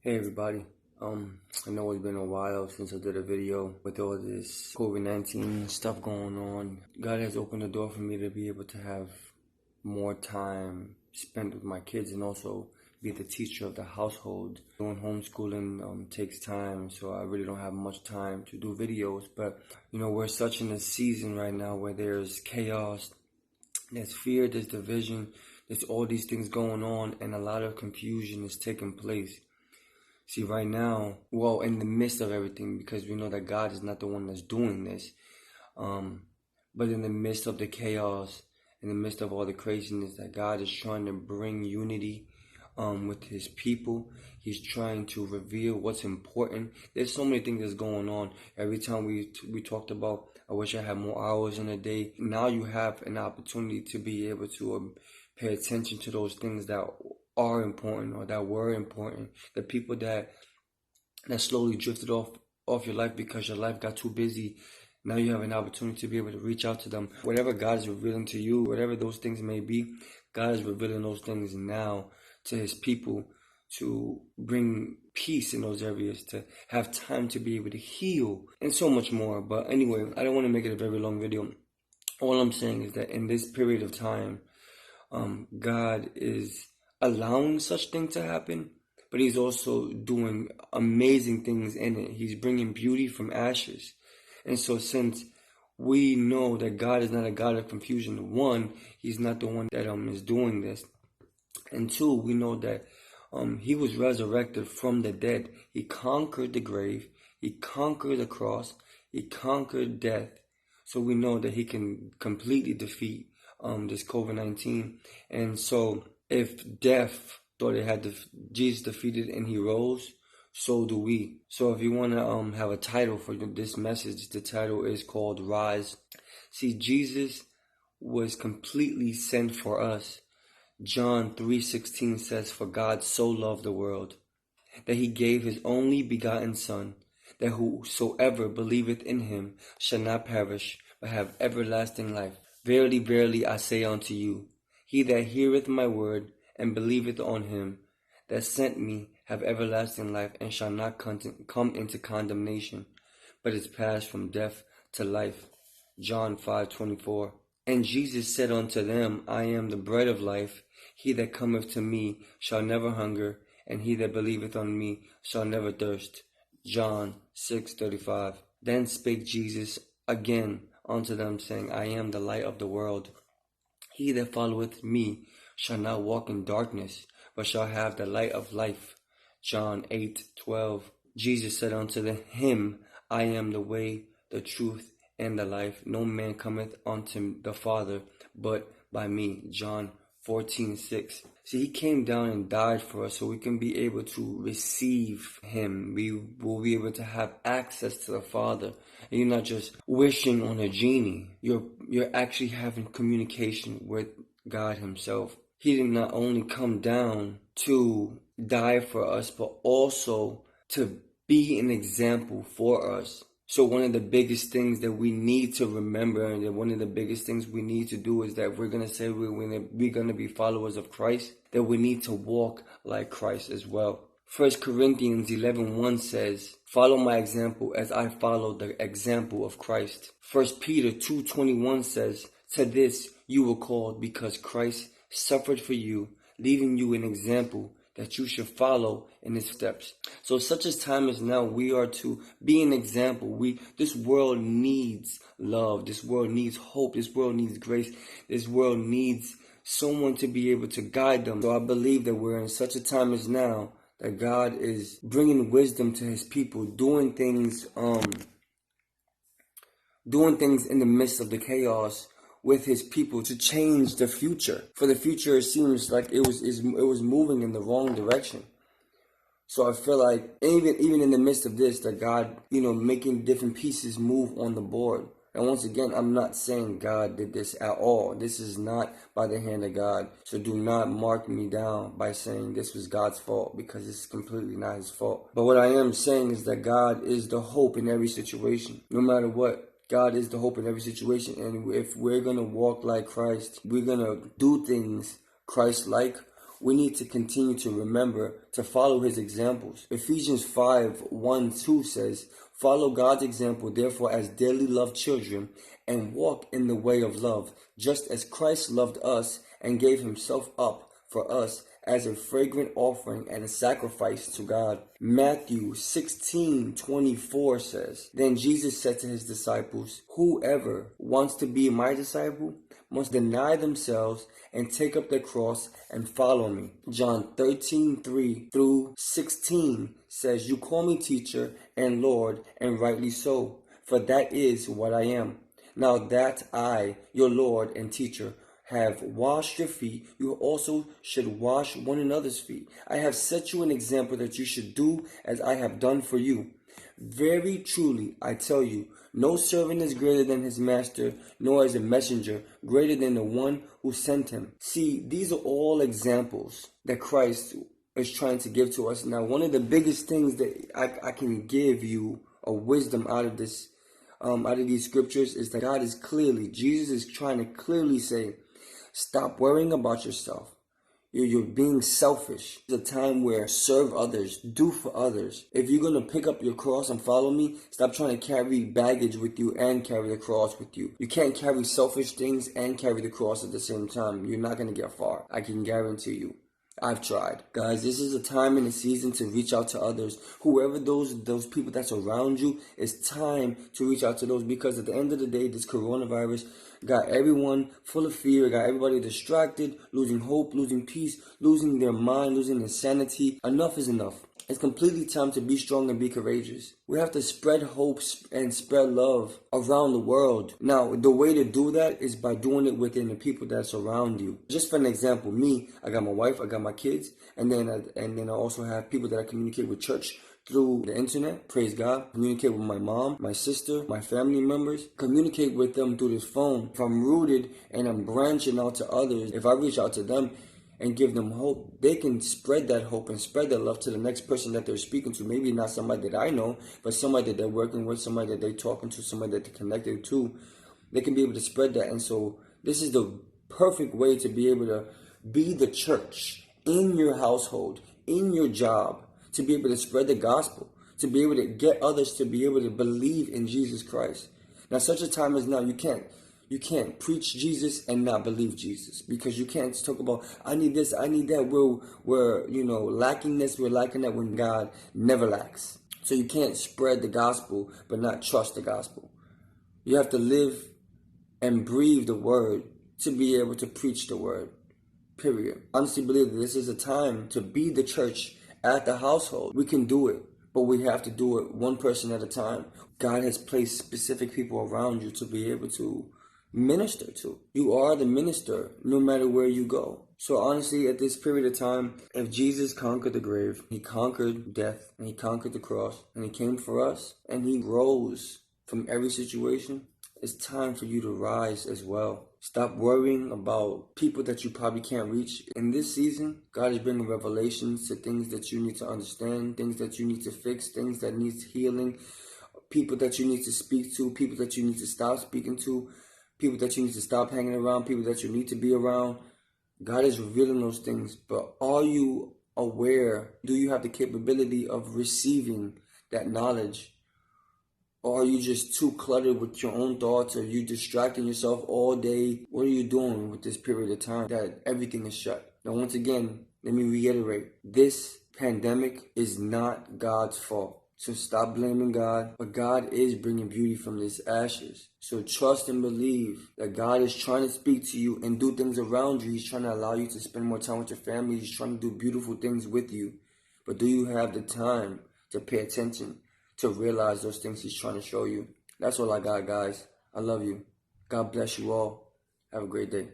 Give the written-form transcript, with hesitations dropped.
Hey everybody. I know it's been a while since I did a video with all this COVID-19 stuff going on. God has opened the door for me to be able to have more time spent with my kids and also be the teacher of the household. Doing homeschooling takes time, so I really don't have much time to do videos. But we're such in a season right now where there's chaos, there's fear, there's division, there's all these things going on, and a lot of confusion is taking place. See, right now, well, in the midst of everything, because we know that God is not the one that's doing this, but in the midst of the chaos, in the midst of all the craziness, that God is trying to bring unity with His people. He's trying to reveal what's important. There's so many things that's going on. Every time we talked about, I wish I had more hours in a day. Now you have an opportunity to be able to pay attention to those things that are important or that were important. The people that slowly drifted off your life because your life got too busy. Now you have an opportunity to be able to reach out to them. Whatever God is revealing to you, whatever those things may be, God is revealing those things now to His people to bring peace in those areas, to have time to be able to heal, and so much more. But anyway, I don't want to make it a very long video. All I'm saying is that in this period of time, God is allowing such things to happen, but He's also doing amazing things in it. He's bringing beauty from ashes. And so since we know that God is not a God of confusion, one, He's not the one that is doing this. And two, we know that He was resurrected from the dead. He conquered the grave. He conquered the cross. He conquered death. So we know that He can completely defeat this COVID-19. And so if death thought it had Jesus defeated and He rose, so do we. So if you want to have a title for this message, the title is called Rise. See, Jesus was completely sent for us. John 3:16 says, "For God so loved the world, that He gave His only begotten Son, that whosoever believeth in Him shall not perish, but have everlasting life. Verily, verily, I say unto you, he that heareth my word, and believeth on Him that sent me, have everlasting life, and shall not come into condemnation, but is passed from death to life." John 5:24. And Jesus said unto them, I am the bread of life. He that cometh to me shall never hunger, and he that believeth on me shall never thirst. John 6:35. Then spake Jesus again unto them, saying, I am the light of the world. He that followeth me shall not walk in darkness, but shall have the light of life. John 8:12. Jesus said unto him, I am the way, the truth, and the life. No man cometh unto the Father but by me. John 14:6. See, He came down and died for us so we can be able to receive Him. We will be able to have access to the Father. And you're not just wishing on a genie. You're actually having communication with God Himself. He did not only come down to die for us, but also to be an example for us. So one of the biggest things that we need to remember, and that one of the biggest things we need to do, is that if we're going to say we're going to be followers of Christ, that we need to walk like Christ as well. 1 Corinthians 11:1 says, follow my example as I follow the example of Christ. 1 Peter 2:21 says, to this you were called, because Christ suffered for you, leaving you an example that you should follow in His steps. So such a time as now, we are to be an example. This world needs love. This world needs hope. This world needs grace. This world needs someone to be able to guide them. So I believe that we're in such a time as now that God is bringing wisdom to His people, doing things in the midst of the chaos with His people to change the future. For the future, it seems like it was moving in the wrong direction. So I feel like even in the midst of this, that God, making different pieces move on the board. And once again, I'm not saying God did this at all. This is not by the hand of God. So do not mark me down by saying this was God's fault, because it's completely not His fault. But what I am saying is that God is the hope in every situation, no matter what. God is the hope in every situation, and if we're going to walk like Christ, we're going to do things Christ-like, we need to continue to remember to follow his examples. Ephesians 5:1-2 says, "Follow God's example, therefore, as dearly loved children, and walk in the way of love, just as Christ loved us and gave himself up for us as a fragrant offering and a sacrifice to God." Matthew 16:24 says, "Then Jesus said to his disciples, 'Whoever wants to be my disciple must deny themselves and take up their cross and follow me.'" John 13:3-16 says, "You call me teacher and Lord, and rightly so, for that is what I am. Now that I, your Lord and teacher, have washed your feet, you also should wash one another's feet. I have set you an example that you should do as I have done for you. Very truly, I tell you, no servant is greater than his master, nor is a messenger greater than the one who sent him." See, these are all examples that Christ is trying to give to us. Now, one of the biggest things that I can give you a wisdom out of this, out of these scriptures, is that Jesus is trying to clearly say, stop worrying about yourself. You're being selfish. It's a time where serve others, do for others. If you're going to pick up your cross and follow me, stop trying to carry baggage with you and carry the cross with you. You can't carry selfish things and carry the cross at the same time. You're not going to get far. I can guarantee you. I've tried. Guys, this is a time in the season to reach out to others. Whoever those people that's around you, it's time to reach out to those, because at the end of the day, this coronavirus got everyone full of fear, got everybody distracted, losing hope, losing peace, losing their mind, losing their sanity. Enough is enough. It's completely time to be strong and be courageous. We have to spread hope and spread love around the world. Now, the way to do that is by doing it within the people that surround you. Just for an example, me, I got my wife, I got my kids, and then I also have people that I communicate with church through the internet. Praise God. Communicate with my mom, my sister, my family members. Communicate with them through this phone. If I'm rooted and I'm branching out to others, if I reach out to them and give them hope, they can spread that hope and spread that love to the next person that they're speaking to. Maybe not somebody that I know, but somebody that they're working with, somebody that they're talking to, somebody that they're connected to. They can be able to spread that. And so this is the perfect way to be able to be the church in your household, in your job, to be able to spread the gospel, to be able to get others to be able to believe in Jesus Christ. Now, such a time as now, you can't preach Jesus and not believe Jesus, because you can't talk about, I need this, I need that. We're lacking this, we're lacking that, when God never lacks. So you can't spread the gospel but not trust the gospel. You have to live and breathe the word to be able to preach the word, period. I honestly believe that this is a time to be the church at the household. We can do it, but we have to do it one person at a time. God has placed specific people around you to be able to minister to. You are the minister no matter where you go. So honestly, at this period of time, if Jesus conquered the grave, he conquered death, and he conquered the cross, and he came for us, and he rose from every situation, it's time for you to rise as well. Stop worrying about people that you probably can't reach. In this season, God is bringing revelations to things that you need to understand, things that you need to fix, things that need healing, people that you need to speak to, people that you need to stop speaking to, people that you need to stop hanging around, people that you need to be around. God is revealing those things, but are you aware? Do you have the capability of receiving that knowledge? Or are you just too cluttered with your own thoughts? Are you distracting yourself all day? What are you doing with this period of time that everything is shut? Now, once again, let me reiterate, this pandemic is not God's fault. So stop blaming God. But God is bringing beauty from these ashes. So trust and believe that God is trying to speak to you and do things around you. He's trying to allow you to spend more time with your family. He's trying to do beautiful things with you. But do you have the time to pay attention, to realize those things he's trying to show you? That's all I got, guys. I love you. God bless you all. Have a great day.